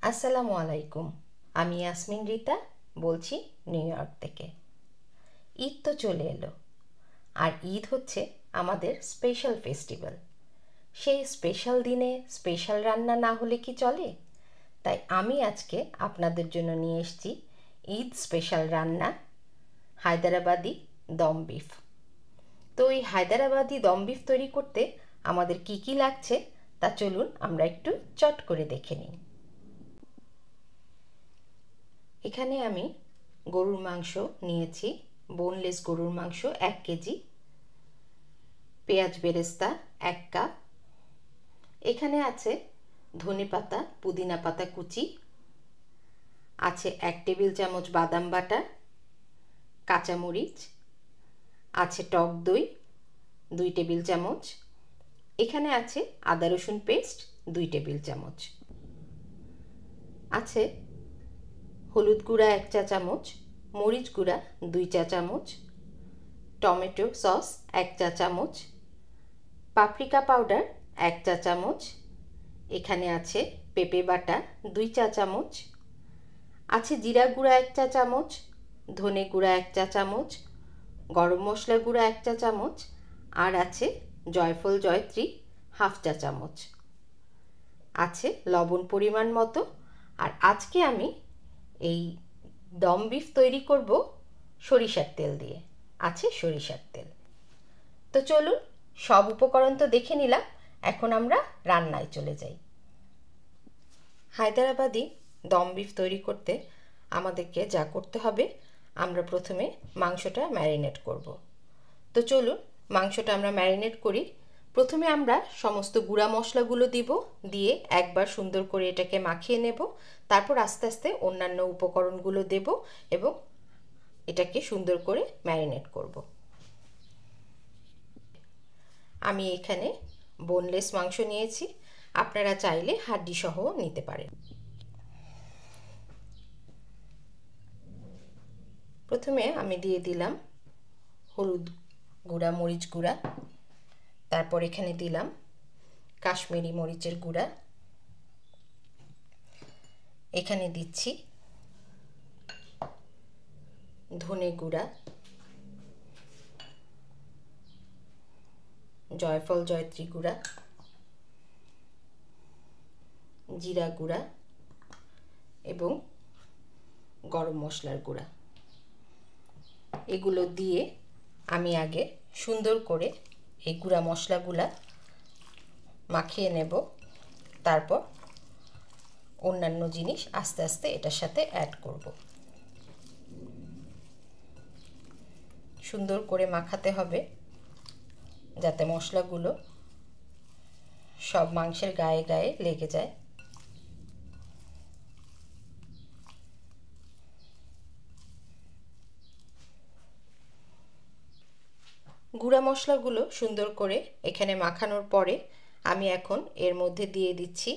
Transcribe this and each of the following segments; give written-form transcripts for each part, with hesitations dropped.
আসসালামু আলাইকুম। আমি ইয়াসমিন রিতা বলছি নিউ ইয়র্ক থেকে। ঈদ তো চলে এলো, আর ঈদ হচ্ছে আমাদের স্পেশাল ফেস্টিভ্যাল। সেই স্পেশাল দিনে স্পেশাল রান্না না হলে কি চলে? তাই আমি আজকে আপনাদের জন্য নিয়ে এসেছি ঈদ স্পেশাল রান্না, হায়দ্রাবাদি দম বিফ। তো এই হায়দ্রাবাদি দম বিফ তৈরি করতে আমাদের কি কি লাগছে তা চলুন আমরা একটু চট করে দেখে নিই। এখানে আমি গরুর মাংস নিয়েছি, বোনলেস গরুর মাংস 1 কেজি, পেঁয়াজ বেরেস্তা 1 কাপ, এখানে আছে ধনে পাতা পুদিনা পাতা কুচি, আছে 1 টেবিল চামচ বাদাম বাটা, কাঁচামরিচ, আছে টক দই 2 টেবিল চামচ, এখানে আছে আদা রসুন পেস্ট 2 টেবিল চামচ, আছে হলুদ গুঁড়া 1 চা চামচ, মরিচ গুঁড়া 2 চা চামচ, টমেটো সস 1 চা চামচ, পাপরিকা পাউডার 1 চা চামচ, এখানে আছে পেঁপে বাটা 2 চা চামচ, আছে জিরা গুঁড়া 1 চা চামচ, ধনে গুঁড়া 1 চা চামচ, গরম মশলা গুঁড়া 1 চা চামচ, আর আছে জয়ফল জয়ত্রী 1/2 চা চামচ, আছে লবণ পরিমাণ মতো। আর আজকে আমি এই দম বিফ তৈরি করব সরিষার তেল দিয়ে, আছে সরিষার তেল। তো চলুন, সব উপকরণ তো দেখে নিলাম, এখন আমরা রান্নায় চলে যাই। হায়দ্রাবাদি দম বিফ তৈরি করতে আমাদেরকে যা করতে হবে, আমরা প্রথমে মাংসটা ম্যারিনেট করব। তো চলুন মাংসটা আমরা ম্যারিনেট করি। প্রথমে আমরা সমস্ত গুঁড়া মশলাগুলো দিব, দিয়ে একবার সুন্দর করে এটাকে মাখিয়ে নেব, তারপর আস্তে আস্তে অন্যান্য উপকরণগুলো দেব এবং এটাকে সুন্দর করে ম্যারিনেট করব। আমি এখানে বোনলেস মাংস নিয়েছি, আপনারা চাইলে হাড্ডি সহ নিতে পারেন। প্রথমে আমি দিয়ে দিলাম হলুদ গুঁড়া, মরিচ গুঁড়া, তারপর এখানে দিলাম কাশ্মীরি মরিচের গুঁড়া, এখানে দিচ্ছি ধনে গুঁড়া, জয়ফল জয়ত্রী গুঁড়া, জিরা গুঁড়া এবং গরম মশলার গুঁড়া। এগুলো দিয়ে আমি আগে সুন্দর করে এই গুঁড়া মশলাগুলা মাখিয়ে নেব, তারপর অন্যান্য জিনিস আস্তে আস্তে এটার সাথে অ্যাড করব। সুন্দর করে মাখাতে হবে যাতে মশলাগুলো সব মাংসের গায়ে গায়ে লেগে যায়। গুঁড়া মশলাগুলো সুন্দর করে এখানে মাখানোর পরে আমি এখন এর মধ্যে দিয়ে দিচ্ছি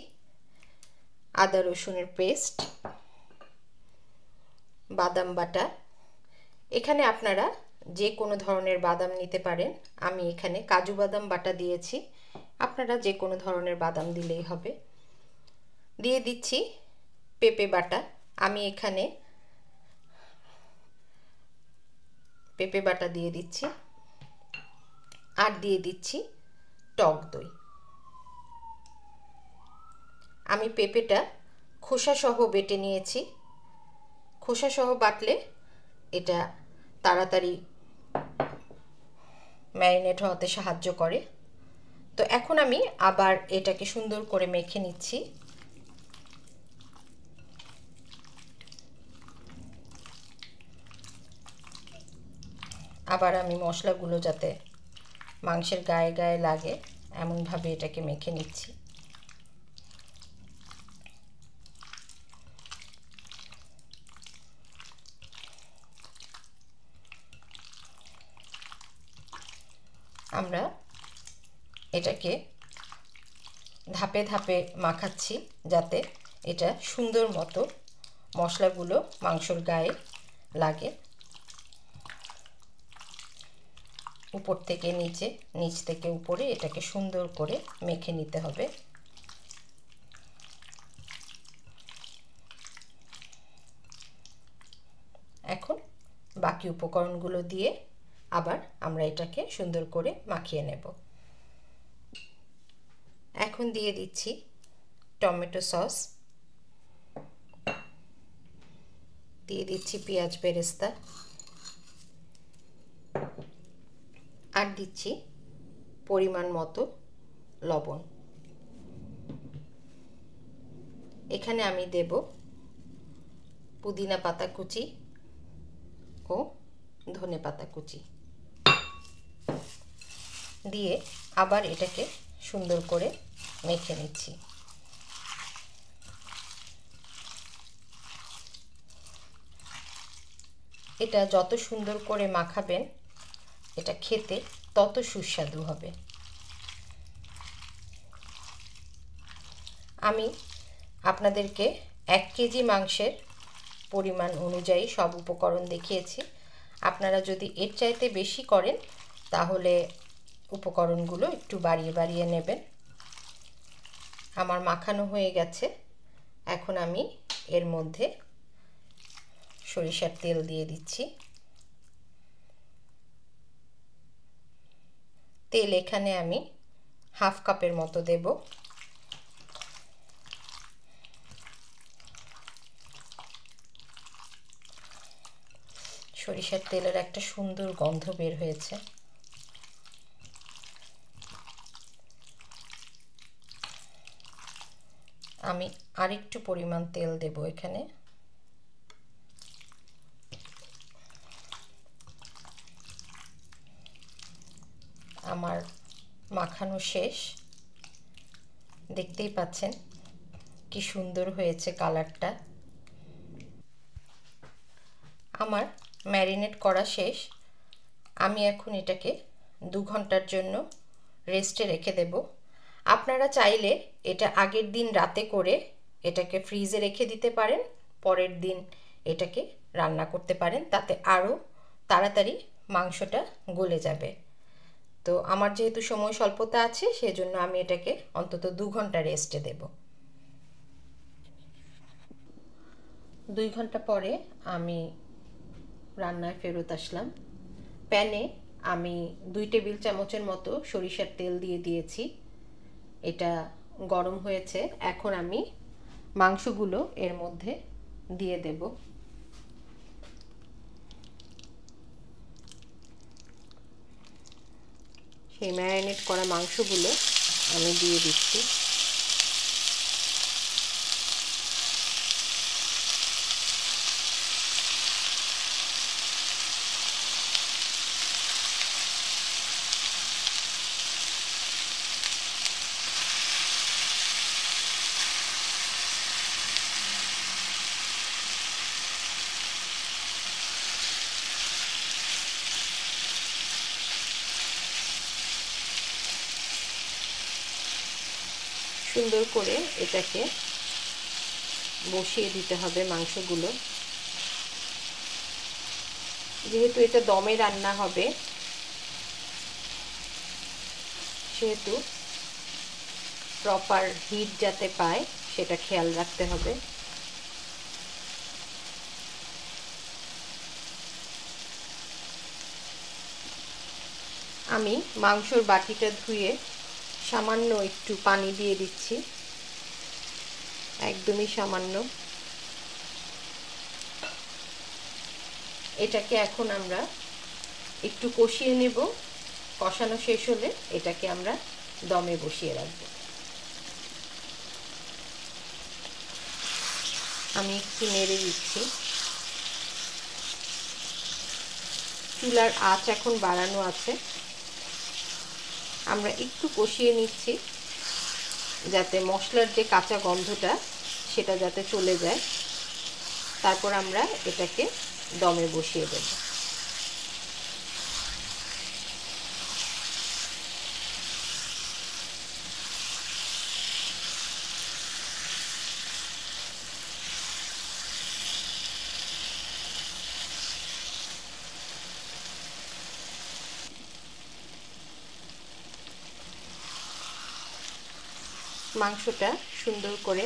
আদা রসুনের পেস্ট, বাদাম বাটা। এখানে আপনারা যে কোনো ধরনের বাদাম নিতে পারেন, আমি এখানে কাজু বাদাম বাটা দিয়েছি, আপনারা যে কোনো ধরনের বাদাম দিলেই হবে। দিয়ে দিচ্ছি পেঁপে বাটা, আমি এখানে পেঁপে বাটা দিয়ে দিচ্ছি, আর দিয়ে দিচ্ছি টক দই। আমি পেঁপেটা খোসা সহ বেটে নিয়েছি, খোসা সহ বাটলে এটা তাড়াতাড়ি ম্যারিনেট হতে সাহায্য করে। তো এখন আমি আবার এটাকে সুন্দর করে মেখে নিচ্ছি। আবার আমি মশলাগুলো যাতে মাংসের গায়ে গায়ে লাগে এমনভাবে এটাকে মেখে নিচ্ছি। আমরা এটাকে ধাপে ধাপে মাখাচ্ছি যাতে এটা সুন্দর মতো মশলাগুলো মাংসর গায়ে লাগে। উপর থেকে নিচে, নিচ থেকে উপরে এটাকে সুন্দর করে মেখে নিতে হবে। এখন বাকি উপকরণগুলো দিয়ে আবার আমরা এটাকে সুন্দর করে মাখিয়ে নেব। এখন দিয়ে দিচ্ছি টমেটো সস, দিয়ে দিচ্ছি পেঁয়াজ বেরেস্তা, আর দিচ্ছি পরিমাণ মতো লবণ। এখানে আমি দেব পুদিনা পাতা কুচি ও ধনে পাতা কুচি দিয়ে আবার এটাকে সুন্দর করে মেখে নিচ্ছি। এটা যত সুন্দর করে মাখাবেন এটা খেতে তত সুস্বাদু হবে। আমি আপনাদেরকে 1 কেজি মাংসের পরিমাণ অনুযায়ী সব উপকরণ দেখিয়েছি। আপনারা যদি এর চাইতে বেশি করেন তাহলে উপকরণগুলো একটু বাড়িয়ে বাড়িয়ে নেবেন। আমার মাখানো হয়ে গেছে। এখন আমি এর মধ্যে সরিষার তেল দিয়ে দিচ্ছি। তেল এখানে আমি 1/2 কাপের মতো দেব। সরিষার তেলের একটা সুন্দর গন্ধ বের হয়েছে। আমি আরেকটু পরিমাণ তেল দেব এখানে। আমার মাখানো শেষ। দেখতেই পাচ্ছেন কি সুন্দর হয়েছে কালারটা। আমার ম্যারিনেট করা শেষ। আমি এখন এটাকে 2 ঘন্টার জন্য রেস্টে রেখে দেব। আপনারা চাইলে এটা আগের দিন রাতে করে এটাকে ফ্রিজে রেখে দিতে পারেন, পরের দিন এটাকে রান্না করতে পারেন, তাতে আরও তাড়াতাড়ি মাংসটা গলে যাবে। তো আমার যেহেতু সময় স্বল্পতা আছে সেজন্য আমি এটাকে অন্তত 2 ঘন্টা রেস্টে দেব। 2 ঘন্টা পরে আমি রান্নায় ফেরত আসলাম। প্যানে আমি 2 টেবিল চামচের মতো সরিষার তেল দিয়ে দিয়েছি। এটা গরম হয়েছে। এখন আমি মাংসগুলো এর মধ্যে দিয়ে দেব। সেই ম্যারিনেট করা মাংসগুলো আমি দিয়ে দিচ্ছি। সুন্দর করে এটাকে বসিয়ে দিতে হবে মাংসগুলো। যেহেতু এটা দমে রান্না হবে সেহেতু প্রপার হিট যাতে পায় সেটা খেয়াল রাখতে হবে। আমি মাংসর বাটিটা ধুয়ে সামান্য একটু পানি দিয়ে দিচ্ছি, একদমই সামান্য। এটাকে এখন আমরা একটু কষিয়ে নেব। কষানো শেষ হলে এটাকে আমরা দমে বসিয়ে রাখব। আমি একটু নেড়ে দিচ্ছি। চুলার আঁচ এখন বাড়ানো আছে। আমরা একটু কষিয়ে নিচ্ছি যাতে মশলার যে কাঁচা গন্ধটা সেটা যাতে চলে যায়। তারপর আমরা এটাকে দমে বসিয়ে দেব। মাংসটা সুন্দর করে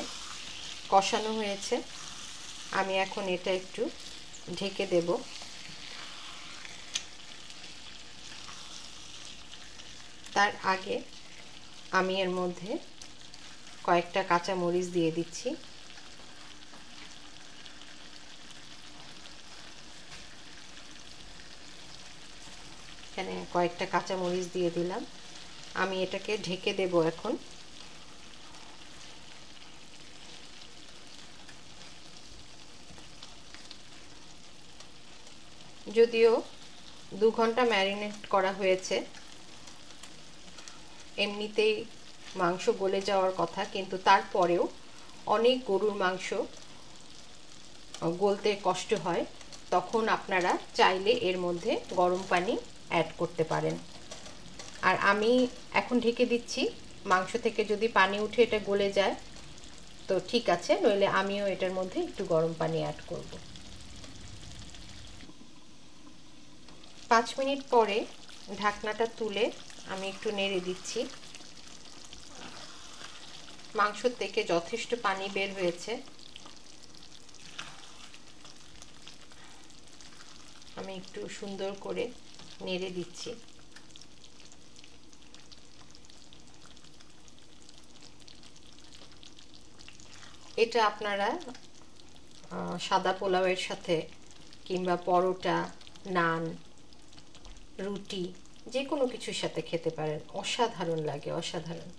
কষানো হয়েছে। আমি এখন এটা একটু ঢেকে দেব। তার আগে আমি এর মধ্যে কয়েকটা কাঁচা মরিচ দিয়ে দিচ্ছি। এখানে কয়েকটা কাঁচা মরিচ দিয়ে দিলাম। আমি এটাকে ঢেকে দেব এখন। যদিও 2 ঘন্টা ম্যারিনেট করা হয়েছে, এমনিতেই মাংস গলে যাওয়ার কথা, কিন্তু তারপরেও অনেক গরুর মাংস গলতে কষ্ট হয়, তখন আপনারা চাইলে এর মধ্যে গরম পানি অ্যাড করতে পারেন। আর আমি এখন ঢেকে দিচ্ছি, মাংস থেকে যদি পানি উঠে এটা গলে যায় তো ঠিক আছে, নইলে আমিও এটার মধ্যে একটু গরম পানি অ্যাড করব। 5 মিনিট পরে ঢাকনাটা তুলে আমি একটু নেড়ে দিচ্ছি। মাংস থেকে যথেষ্ট পানি বের হয়েছে। আমি একটু সুন্দর করে নেড়ে দিচ্ছি। এটা আপনারা সাদা পোলাওয়ের সাথে কিংবা পরোটা, নান, রুটি যে কোনো কিছুর সাথে খেতে পারেন। অসাধারণ লাগে, অসাধারণ।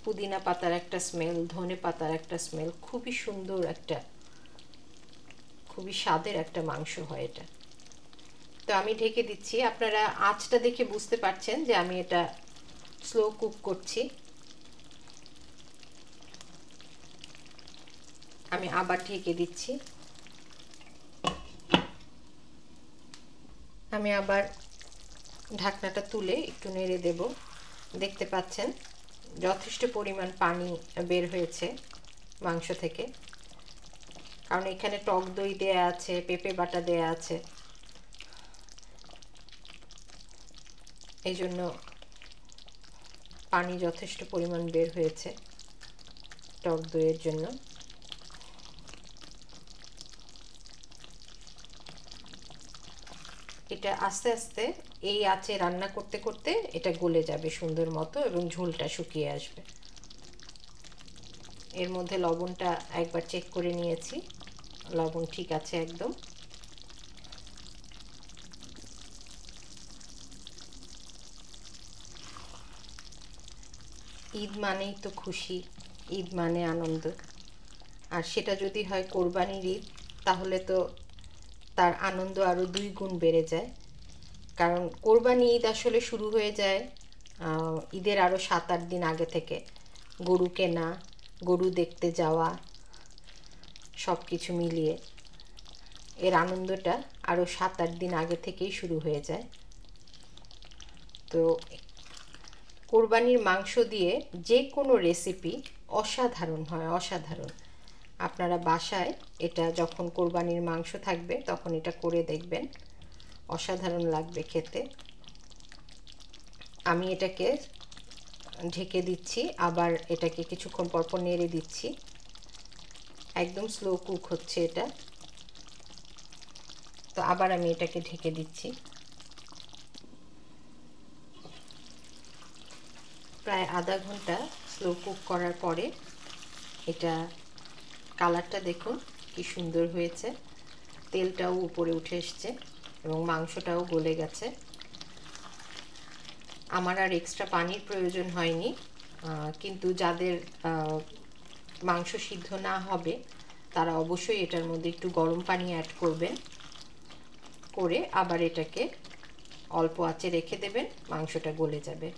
পুদিনা পাতার একটা স্মেল, ধনে পাতার একটা স্মেল, খুবই সুন্দর একটা, খুবই স্বাদের একটা মাংস হয় এটা। তো আমি ঢেকে দিচ্ছি। আপনারা আঁচটা দেখে বুঝতে পারছেন যে আমি এটা স্লো কুক করছি। আমি আবার ঢেকে দিচ্ছি। আমি আবার ঢাকনাটা তুলে একটু নেড়ে দেব। দেখতে পাচ্ছেন যথেষ্ট পরিমাণ পানি বের হয়েছে মাংস থেকে, কারণ এখানে টক দই দেয়া আছে, পেঁপে বাটা দেয়া আছে, এই জন্য পানি যথেষ্ট পরিমাণ বের হয়েছে টক দইয়ের জন্য। এটা আস্তে আস্তে এই আঁচে রান্না করতে করতে এটা গলে যাবে সুন্দর মতো এবং ঝোলটা শুকিয়ে আসবে। এর মধ্যে লবণটা একবার চেক করে নিয়েছি, লবণ ঠিক আছে একদম। ঈদ মানেই তো খুশি, ঈদ মানে আনন্দ, আর সেটা যদি হয় কোরবানির ঈদ তাহলে তো তার আনন্দ আরও 2 গুণ বেড়ে যায়। কারণ কোরবানি ঈদ আসলে শুরু হয়ে যায় ঈদের আরও 7-8 দিন আগে থেকে। গরু কেনা, গরু দেখতে যাওয়া, সব কিছু মিলিয়ে এর আনন্দটা আরও 7-8 দিন আগে থেকেই শুরু হয়ে যায়। তো কোরবানির মাংস দিয়ে যে কোনো রেসিপি অসাধারণ হয়, অসাধারণ। আপনারা বাসায় এটা যখন কোরবানির মাংস থাকবে তখন এটা করে দেখবেন, অসাধারণ লাগবে খেতে। আমি এটাকে ঢেকে দিচ্ছি, আবার এটাকে কিছুক্ষণ পরপর নেড়ে দিচ্ছি। একদম স্লো কুক হচ্ছে এটা। তো আবার আমি এটাকে ঢেকে দিচ্ছি। প্রায় আধা ঘন্টা স্লো কুক করার পরে এটা কালারটা দেখুন কি সুন্দর হয়েছে, তেলটাও উপরে উঠে এসছে এবং মাংসটাও গলে গেছে। আমার আর এক্সট্রা পানির প্রয়োজন হয়নি, কিন্তু যাদের মাংস সিদ্ধ না হবে তারা অবশ্যই এটার মধ্যে একটু গরম পানি অ্যাড করবেন, করে আবার এটাকে অল্প আঁচে রেখে দেবেন, মাংসটা গলে যাবে।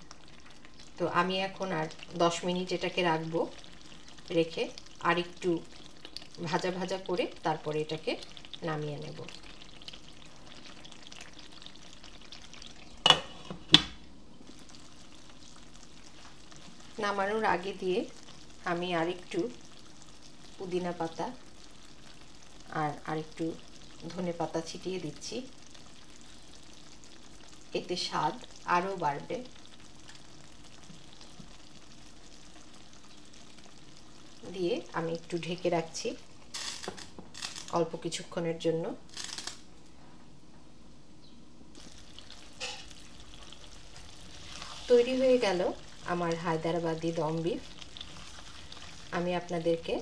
তো আমি এখন আর 10 মিনিট এটাকে রাখবো, রেখে আর একটু ভাজা ভাজা করে তারপরে এটাকে নামিয়ে নেব। নামানোর আগে দিয়ে আমি আরেকটু পুদিনা পাতা আর আরেকটু ধনে পাতা ছিটিয়ে দিচ্ছি, এতে স্বাদ আরও বাড়বে। দিয়ে আমি একটু ঢেকে রাখছি। অল্প কিছুক্ষণের জন্য। তৈরি হয়ে গেল আমার হায়দ্রাবাদি দম বিফ। আমি আপনাদেরকে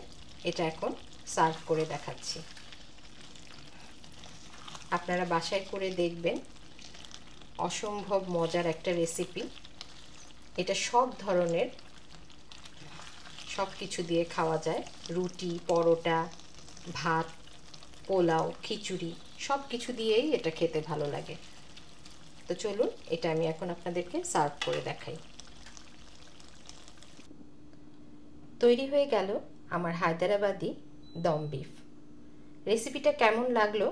এটা এখন সার্ভ করে দেখাচ্ছি। আপনারা বাসায় করে দেখবেন, অসম্ভব মজার একটা রেসিপি। এটা সব ধরনের সব কিছু দিয়ে খাওয়া যায়, রুটি, পরোটা, ভাত, পোলাও, খিচুড়ি সব কিছু দিয়েই এটা খেতে ভালো লাগে। তো চলুন এটা আমি এখন আপনাদেরকে সার্ভ করে দেখাই। তৈরি হয়ে গেল আমার হায়দ্রাবাদি দম বিফ। রেসিপিটা কেমন লাগলো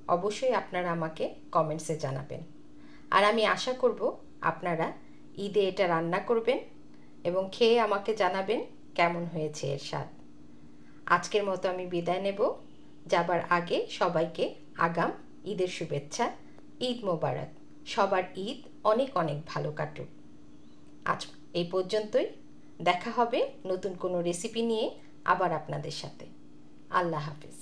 অবশ্যই আপনারা আমাকে কমেন্টসে জানাবেন। আর আমি আশা করব আপনারা ঈদে এটা রান্না করবেন এবং খেয়ে আমাকে জানাবেন কেমন হয়েছে এর স্বাদ। আজকের মতো আমি বিদায় নেব। যাবার আগে সবাইকে আগাম ঈদের শুভেচ্ছা। ঈদ মোবারক। সবার ঈদ অনেক অনেক ভালো কাটুক। আজ এই পর্যন্তই। দেখা হবে নতুন কোনো রেসিপি নিয়ে আবার আপনাদের সাথে। আল্লাহ হাফেজ।